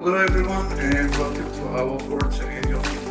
Hello everyone and welcome to our fourth annual meeting.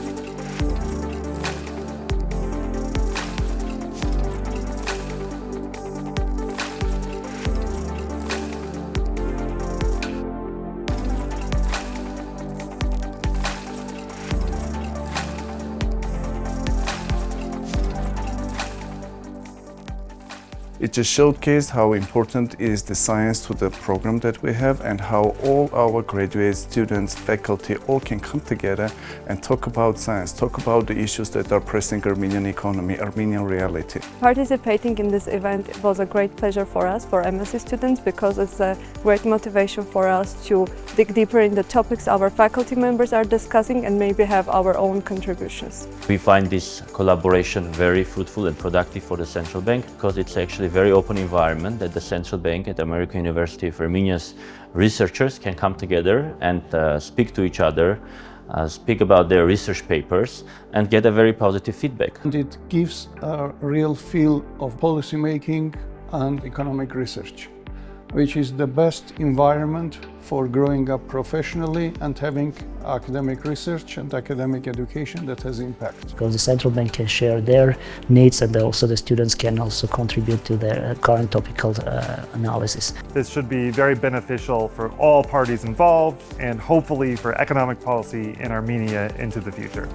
It just showcased how important is the science to the program that we have and how all our graduate students, faculty, all can come together and talk about science, talk about the issues that are pressing Armenian economy, Armenian reality. Participating in this event was a great pleasure for us, for MSc students, because it's a great motivation for us to dig deeper in the topics our faculty members are discussing and maybe have our own contributions. We find this collaboration very fruitful and productive for the central bank because it's actually a very open environment that the central bank at American University of Armenia's researchers can come together and speak to each other, speak about their research papers and get a very positive feedback. And it gives a real feel of policy making and economic research, which is the best environment for growing up professionally and having academic research and academic education that has impact. Because the central bank can share their needs and also the students can also contribute to their current topical analysis. This should be very beneficial for all parties involved and hopefully for economic policy in Armenia into the future.